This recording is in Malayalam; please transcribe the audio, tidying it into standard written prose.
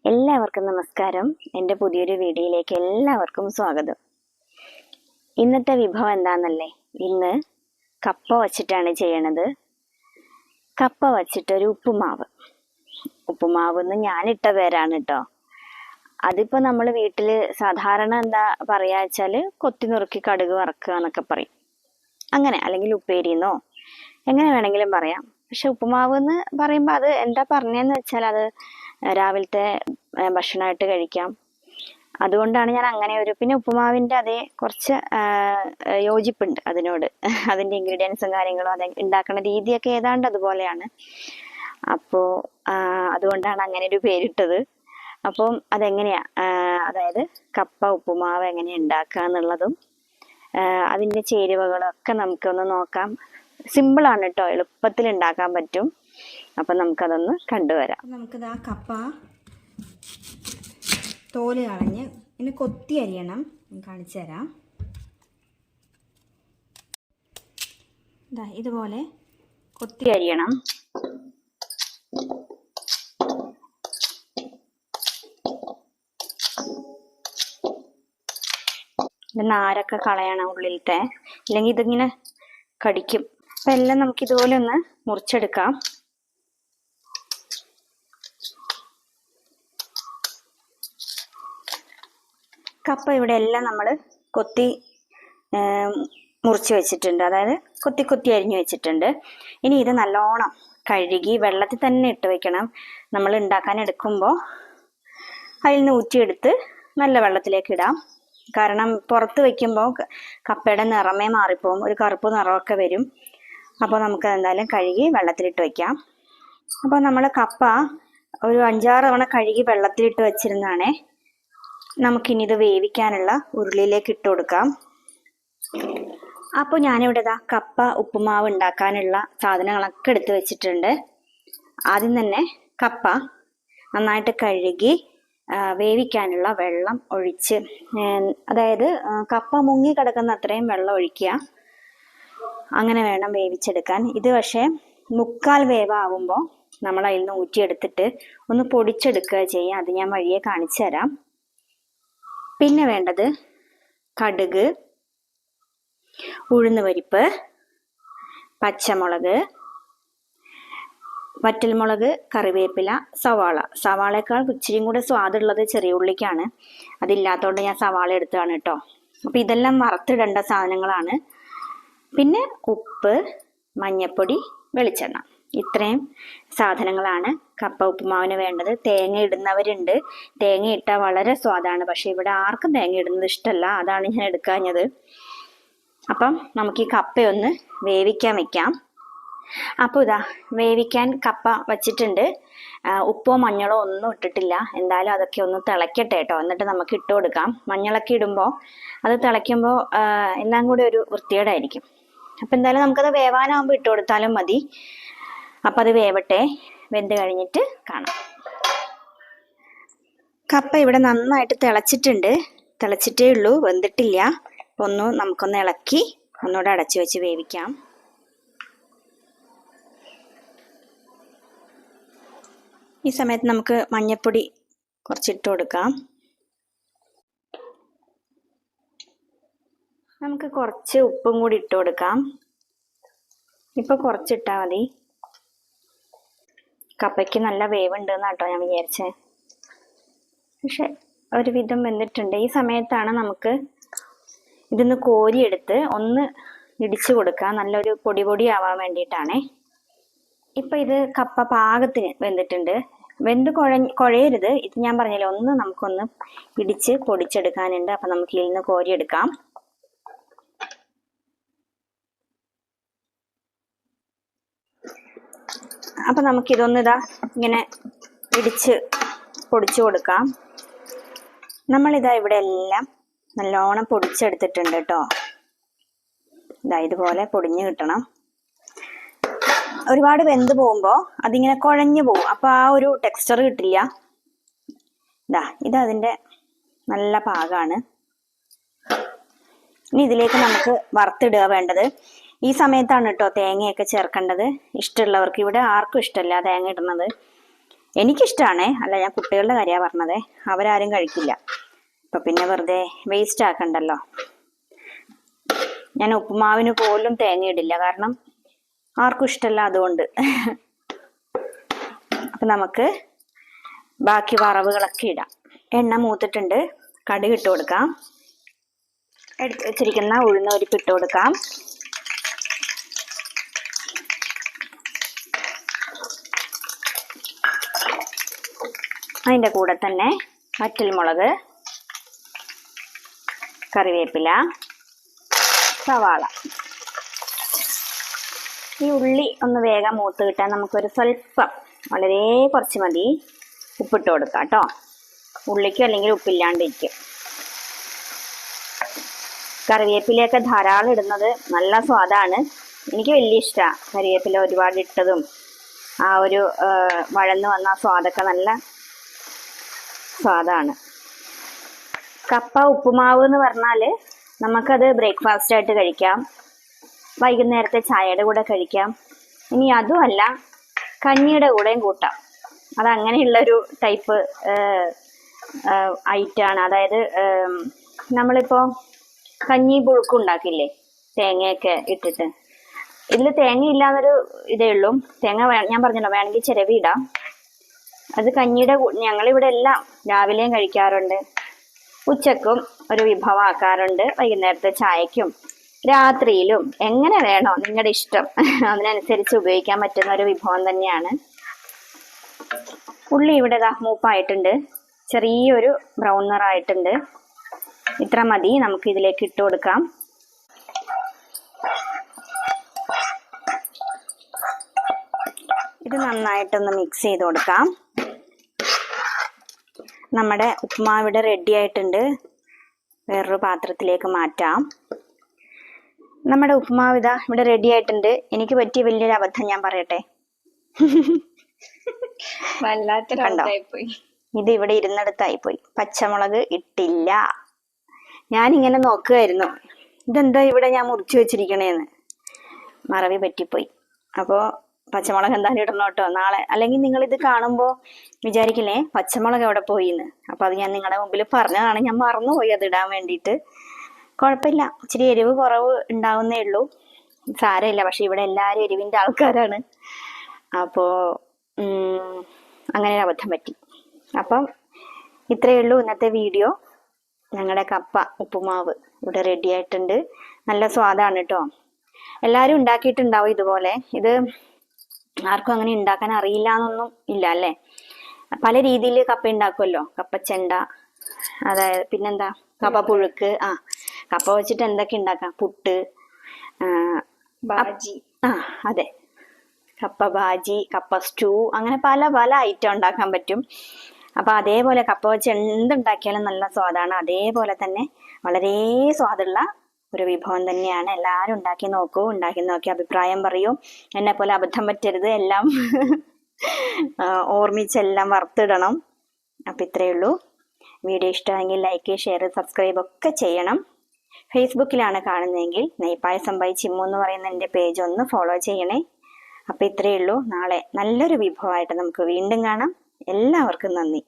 എല്ലാവർക്കും നമസ്കാരം. എൻ്റെ പുതിയൊരു വീഡിയോയിലേക്ക് എല്ലാവർക്കും സ്വാഗതം. ഇന്നത്തെ വിഭവം എന്താണെന്നല്ലേ? ഇന്ന് കപ്പ വച്ചിട്ടാണ് ചെയ്യണത്. കപ്പ വച്ചിട്ടൊരു ഉപ്പുമാവ് എന്ന് ഞാനിട്ട പേരാണ് കേട്ടോ. അതിപ്പോൾ നമ്മൾ വീട്ടിൽ സാധാരണ എന്താ പറയുക വെച്ചാൽ കൊത്തി നുറുക്കി കടുക് വറക്കുക എന്നൊക്കെ പറയും. അങ്ങനെ, അല്ലെങ്കിൽ ഉപ്പേരിന്നോ എങ്ങനെ വേണമെങ്കിലും പറയാം. പക്ഷെ ഉപ്പുമാവ് എന്ന് പറയുമ്പോൾ അത് എന്താ പറഞ്ഞതെന്ന് വെച്ചാൽ അത് രാവിലത്തെ ഭക്ഷണമായിട്ട് കഴിക്കാം. അതുകൊണ്ടാണ് ഞാൻ അങ്ങനെ പിന്നെ ഉപ്പുമാവിൻ്റെ അതേ കുറച്ച് യോജിപ്പുണ്ട് അതിനോട്. അതിൻ്റെ ഇൻഗ്രീഡിയൻസും കാര്യങ്ങളും അത് ഉണ്ടാക്കുന്ന രീതിയൊക്കെ ഏതാണ്ട് അതുപോലെയാണ്. അപ്പോൾ അതുകൊണ്ടാണ് അങ്ങനെ ഒരു പേരിട്ടത്. അപ്പം അതെങ്ങനെയാ, അതായത് കപ്പ ഉപ്പുമാവ് എങ്ങനെയാണ് ഉണ്ടാക്കുക എന്നുള്ളതും അതിൻ്റെ ചേരുവകളൊക്കെ നമുക്കൊന്ന് നോക്കാം. സിമ്പിളാണ് കേട്ടോ, എളുപ്പത്തിൽ ഉണ്ടാക്കാൻ പറ്റും. അപ്പം നമുക്കതൊന്ന് കണ്ടുവരാം. നമുക്കിത് ആ കപ്പ തോല് കളഞ്ഞ് ഇനി കൊത്തി അരിയണം. കാണിച്ചു തരാം. ഇതുപോലെ കൊത്തി അരിയണം. നാരൊക്കെ കളയണം ഉള്ളിലത്തെ, ഇല്ലെങ്കിൽ ഇതിങ്ങനെ കടിക്കും. അപ്പം എല്ലാം നമുക്ക് ഇതുപോലെ ഒന്ന് മുറിച്ചെടുക്കാം. കപ്പ ഇവിടെ എല്ലാം നമ്മൾ കൊത്തി മുറിച്ച് വെച്ചിട്ടുണ്ട്, അതായത് കൊത്തി കൊത്തി അരിഞ്ഞു വെച്ചിട്ടുണ്ട്. ഇനി ഇത് നല്ലോണം കഴുകി വെള്ളത്തിൽ തന്നെ ഇട്ട് വെക്കണം. നമ്മൾ ഉണ്ടാക്കാൻ എടുക്കുമ്പോൾ അതിൽ നിന്ന് ഊറ്റിയെടുത്ത് നല്ല വെള്ളത്തിലേക്ക് ഇടാം. കാരണം പുറത്ത് വയ്ക്കുമ്പോൾ കപ്പയുടെ നിറമേ മാറിപ്പോവും, ഒരു കറുപ്പ് നിറമൊക്കെ വരും. അപ്പോൾ നമുക്ക് എന്തായാലും കഴുകി വെള്ളത്തിലിട്ട് വയ്ക്കാം. അപ്പോൾ നമ്മൾ കപ്പ ഒരു 5-6 തവണ കഴുകി വെള്ളത്തിലിട്ട് വെച്ചിരുന്നാണേ. നമുക്കിനി ഇത് വേവിക്കാനുള്ള ഉരുളിയിലേക്ക് ഇട്ട് കൊടുക്കാം. അപ്പോൾ ഞാനിവിടെ കപ്പ ഉപ്പുമാവ് ഉണ്ടാക്കാനുള്ള സാധനങ്ങളൊക്കെ എടുത്ത് വെച്ചിട്ടുണ്ട്. ആദ്യം തന്നെ കപ്പ നന്നായിട്ട് കഴുകി വേവിക്കാനുള്ള വെള്ളം ഒഴിച്ച്, അതായത് കപ്പ മുങ്ങി കിടക്കുന്ന അത്രയും വെള്ളം ഒഴിക്കുക. അങ്ങനെ വേണം വേവിച്ചെടുക്കാൻ. ഇത് പക്ഷേ 3/4 വേവാകുമ്പോൾ നമ്മൾ അതിൽ നിന്ന് ഊറ്റിയെടുത്തിട്ട് ഒന്ന് പൊടിച്ചെടുക്കുക ചെയ്യുക. അത് ഞാൻ വഴിയെ കാണിച്ചു തരാം. പിന്നെ വേണ്ടത് കടുക്, ഉഴുന്നുപരിപ്പ്, പച്ചമുളക്, വറ്റൽമുളക്, കറിവേപ്പില, സവാളയേക്കാൾ ഇച്ചിരിയും കൂടെ സ്വാദുള്ളത് ചെറിയ ഉള്ളിക്കാണ്. അതില്ലാത്തതുകൊണ്ട് ഞാൻ സവാള എടുത്തതാണ് കേട്ടോ. അപ്പം ഇതെല്ലാം വറുത്തിടേണ്ട സാധനങ്ങളാണ്. പിന്നെ ഉപ്പ്, മഞ്ഞൾപ്പൊടി, വെളിച്ചെണ്ണ, ഇത്രയും സാധനങ്ങളാണ് കപ്പ ഉപ്പുമാവിന് വേണ്ടത്. തേങ്ങ ഇടുന്നവരുണ്ട്, തേങ്ങ ഇട്ടാൽ വളരെ സ്വാദാണ്. പക്ഷെ ഇവിടെ ആർക്കും തേങ്ങ ഇടുന്നത് ഇഷ്ടമല്ല, അതാണ് ഞാൻ എടുക്കാഞ്ഞത്. അപ്പം നമുക്ക് ഈ കപ്പയൊന്ന് വേവിക്കാൻ വെക്കാം. അപ്പോൾ വേവിക്കാൻ കപ്പ വച്ചിട്ടുണ്ട്. ഉപ്പോ മഞ്ഞളോ ഒന്നും ഇട്ടിട്ടില്ല. എന്തായാലും അതൊക്കെ ഒന്ന് തിളയ്ക്കട്ടെ കേട്ടോ, എന്നിട്ട് നമുക്ക് ഇട്ട് കൊടുക്കാം. മഞ്ഞളൊക്കെ ഇടുമ്പോൾ അത് തിളയ്ക്കുമ്പോൾ എല്ലാം കൂടി ഒരു വൃത്തികേടായിരിക്കും. അപ്പം എന്തായാലും നമുക്കത് വേവാനാകുമ്പോൾ ഇട്ട് കൊടുത്താലും മതി. അപ്പം അത് വേവട്ടെ, വെന്ത് കഴിഞ്ഞിട്ട് കാണാം. കപ്പ ഇവിടെ നന്നായിട്ട് തിളച്ചിട്ടുണ്ട്. തിളച്ചിട്ടേ ഉള്ളൂ, വെന്തിട്ടില്ല. അപ്പം നമുക്കൊന്ന് ഇളക്കി ഒന്നുകൂടെ അടച്ചു വെച്ച് വേവിക്കാം. ഈ സമയത്ത് നമുക്ക് മഞ്ഞൾപ്പൊടി കുറച്ചിട്ട് കൊടുക്കാം. നമുക്ക് കുറച്ച് ഉപ്പും കൂടി ഇട്ട് കൊടുക്കാം. ഇപ്പോൾ കുറച്ചിട്ടാൽ മതി. കപ്പയ്ക്ക് നല്ല വേവുണ്ടെന്ന് കേട്ടോ ഞാൻ വിചാരിച്ചേ, പക്ഷെ ഒരുവിധം വെന്തിട്ടുണ്ട്. ഈ സമയത്താണ് നമുക്ക് ഇതൊന്ന് കോരിയെടുത്ത് ഒന്ന് ഇടിച്ചു കൊടുക്കുക, നല്ലൊരു പൊടി ആവാൻ വേണ്ടിയിട്ടാണേ. ഇപ്പം ഇത് കപ്പ പാകത്തിന് വെന്തിട്ടുണ്ട്. വെന്ത് കുഴയരുത്. ഇത് ഞാൻ പറഞ്ഞില്ലേ, നമുക്കൊന്ന് ഇടിച്ച് പൊടിച്ചെടുക്കാനുണ്ട്. അപ്പം നമുക്ക് ഇതിൽ നിന്ന് കോരിയെടുക്കാം. അപ്പം നമുക്കിതൊന്ന് ഇങ്ങനെ ഇടിച്ച് പൊടിച്ചു കൊടുക്കാം. ഇവിടെ എല്ലാം നല്ലോണം പൊടിച്ചെടുത്തിട്ടുണ്ട് കേട്ടോ. ഇതുപോലെ പൊടിഞ്ഞ് കിട്ടണം. ഒരുപാട് വെന്ത് പോകുമ്പോൾ അതിങ്ങനെ കുഴഞ്ഞു പോകും. അപ്പോൾ ആ ഒരു ടെക്സ്ചർ കിട്ടില്ല. ഇതിൻ്റെ നല്ല പാകമാണ്. ഇനി ഇതിലേക്ക് നമുക്ക് വറുത്തിടുക വേണ്ടത്. ഈ സമയത്താണ് കേട്ടോ തേങ്ങയൊക്കെ ചേർക്കേണ്ടത്. ഇഷ്ടമുള്ളവർക്ക്, ഇവിടെ ആർക്കും ഇഷ്ടമല്ല തേങ്ങ ഇടുന്നത്. എനിക്കിഷ്ടമാണേ, അല്ല ഞാൻ കുട്ടികളുടെ കാര്യമാണ് പറഞ്ഞത്. അവരാരും കഴിക്കില്ല. അപ്പൊ പിന്നെ വെറുതെ വേസ്റ്റ് ആക്കണ്ടല്ലോ. ഞാൻ ഉപ്പുമാവിന് പോലും തേങ്ങ ഇടില്ല, കാരണം ആർക്കും ഇഷ്ടമല്ല, അതുകൊണ്ട്. അപ്പൊ നമുക്ക് ബാക്കി വറവുകളൊക്കെ ഇടാം. എണ്ണ മൂത്തിട്ടുണ്ട്, കടുക് ഇട്ട് കൊടുക്കാം. എടുത്ത് വെച്ചിരിക്കുന്ന ഉഴുന്നുപരിപ്പ് ഇട്ട് കൊടുക്കാം. അതിൻ്റെ കൂടെ തന്നെ വറ്റൽമുളക്, കറിവേപ്പില, സവാള. ഈ ഉള്ളി ഒന്ന് വേഗം മൂത്ത് കിട്ടാൻ നമുക്കൊരു സ്വല്പം, വളരെ കുറച്ച് മതി, ഉപ്പിട്ട് കൊടുക്കാം കേട്ടോ. ഉള്ളിക്ക് അല്ലെങ്കിൽ ഉപ്പില്ലാണ്ടിരിക്കും. കറിവേപ്പിലയൊക്കെ ധാരാളം ഇടുന്നത് നല്ല സ്വാദാണ്. എനിക്ക് വലിയ ഇഷ്ടമാണ് കറിവേപ്പില ഒരുപാട് ഇട്ടതും. ആ ഒരു വഴന്ന് വന്ന സ്വാദൊക്കെ നല്ല സ്വാദാണ്. കപ്പ ഉപ്പുമാവ് എന്ന് പറഞ്ഞാൽ നമുക്കത് ബ്രേക്ക്ഫാസ്റ്റ് ആയിട്ട് കഴിക്കാം, വൈകുന്നേരത്തെ ചായയുടെ കൂടെ കഴിക്കാം. ഇനി അതുമല്ല, കഞ്ഞിയുടെ കൂടെയും കൂട്ടാം. അതങ്ങനെയുള്ളൊരു ടൈപ്പ് ഐറ്റമാണ്. അതായത് നമ്മളിപ്പോൾ കഞ്ഞി പുഴുക്കും ഉണ്ടാക്കില്ലേ, തേങ്ങയൊക്കെ ഇട്ടിട്ട്. ഇതിൽ തേങ്ങ ഇല്ലാന്നൊരു ഇതേ ഉള്ളൂ. തേങ്ങ ഞാൻ പറഞ്ഞല്ലോ, വേണമെങ്കിൽ ചിരവി ഇടാം. അത് കഞ്ഞിയുടെ ഞങ്ങളിവിടെ എല്ലാം രാവിലെയും കഴിക്കാറുണ്ട്, ഉച്ചക്കും ഒരു വിഭവം ആക്കാറുണ്ട്, വൈകുന്നേരത്തെ ചായക്കും രാത്രിയിലും. എങ്ങനെ വേണോ നിങ്ങളുടെ ഇഷ്ടം, അതിനനുസരിച്ച് ഉപയോഗിക്കാൻ പറ്റുന്ന ഒരു വിഭവം തന്നെയാണ്. ഉള്ളി ഇവിടെ മൂപ്പായിട്ടുണ്ട്, ചെറിയൊരു ബ്രൗൺ നിറായിട്ടുണ്ട്. ഇത്ര മതി, നമുക്ക് ഇതിലേക്ക് ഇട്ട് കൊടുക്കാം. ഇത് നന്നായിട്ടൊന്ന് മിക്സ് ചെയ്ത് കൊടുക്കാം. നമ്മുടെ ഉപ്പുമാവ് ഇവിടെ റെഡി ആയിട്ടുണ്ട്. വേറൊരു പാത്രത്തിലേക്ക് മാറ്റാം. നമ്മുടെ ഉപ്പുമാവ് ഇതാ ഇവിടെ റെഡി ആയിട്ടുണ്ട്. എനിക്ക് പറ്റിയ വലിയൊരു അബദ്ധം ഞാൻ പറയട്ടെ. വല്ലാത്തൊരവസ്ഥയായിപ്പോയി. ഇത് ഇവിടെ ഇരുന്നിടത്തായി പോയി. പച്ചമുളക് ഇട്ടില്ല. ഞാനിങ്ങനെ നോക്കുമായിരുന്നു, ഇതെന്താ ഇവിടെ ഞാൻ മുറിച്ചു വെച്ചിരിക്കണേന്ന്. മറവി പറ്റിപ്പോയി. അപ്പോൾ പച്ചമുളക് എന്തായാലും ഇടണം കേട്ടോ നാളെ. അല്ലെങ്കിൽ നിങ്ങൾ ഇത് കാണുമ്പോൾ വിചാരിക്കില്ലേ പച്ചമുളക് എവിടെ പോയിന്ന്. അപ്പോൾ അത് ഞാൻ നിങ്ങളുടെ മുമ്പിൽ പറഞ്ഞതാണ്. ഞാൻ മറന്നുപോയി അത് ഇടാൻ വേണ്ടിയിട്ട്. കുഴപ്പമില്ല, ഇച്ചിരി എരിവ് കുറവ് ഉണ്ടാവുന്നേ ഉള്ളൂ, സാരമില്ല. പക്ഷെ ഇവിടെ എല്ലാവരും എരിവിൻ്റെ ആൾക്കാരാണ്. അപ്പോൾ അങ്ങനെ ഒരു അബദ്ധം പറ്റി. അപ്പം ഇത്രയേ ഉള്ളൂ ഇന്നത്തെ വീഡിയോ. ഞങ്ങളുടെ കപ്പ ഉപ്പുമാവ് ഇവിടെ റെഡി ആയിട്ടുണ്ട്. നല്ല സ്വാദാണ് കേട്ടോ. എല്ലാവരും ഉണ്ടാക്കിയിട്ടുണ്ടാവും ഇതുപോലെ. ഇത് ആർക്കും അങ്ങനെ ഉണ്ടാക്കാൻ അറിയില്ല എന്നൊന്നും ഇല്ല അല്ലേ. പല രീതിയിൽ കപ്പ ഉണ്ടാക്കുമല്ലോ. കപ്പച്ചെണ്ട, അതായത് പിന്നെന്താ കപ്പ പുഴുക്ക്. കപ്പ വെച്ചിട്ട് എന്തൊക്കെ ഉണ്ടാക്കാം, പുട്ട്, ബാജി. അതെ, കപ്പ ബാജി, കപ്പ സ്റ്റൂ, അങ്ങനെ പല പല ഐറ്റം ഉണ്ടാക്കാൻ പറ്റും. അപ്പൊ അതേപോലെ കപ്പ വെച്ച് എന്തുണ്ടാക്കിയാലും നല്ല സ്വാദാണ്. അതേപോലെ തന്നെ വളരെ സ്വാദുള്ള ഒരു വിഭവം തന്നെയാണ്. എല്ലാവരും ഉണ്ടാക്കി നോക്കൂ. ഉണ്ടാക്കി നോക്കി അഭിപ്രായം പറയൂ. എന്നെ പോലെ അബദ്ധം പറ്റരുത്, എല്ലാം ഓർമ്മിച്ചെല്ലാം വറുത്തിടണം. അപ്പം ഇത്രയേ ഉള്ളൂ. വീഡിയോ ഇഷ്ടമെങ്കിൽ ലൈക്ക്, ഷെയർ, സബ്സ്ക്രൈബ് ഒക്കെ ചെയ്യണം. ഫേസ്ബുക്കിലാണ് കാണുന്നതെങ്കിൽ നെയ്പായസം ബൈ ചിമ്മു എന്ന് പറയുന്ന എൻ്റെ പേജ് ഒന്ന് ഫോളോ ചെയ്യണേ. അപ്പം ഇത്രയേ ഉള്ളൂ. നാളെ നല്ലൊരു വിഭവമായിട്ട് നമുക്ക് വീണ്ടും കാണാം. എല്ലാവർക്കും നന്ദി.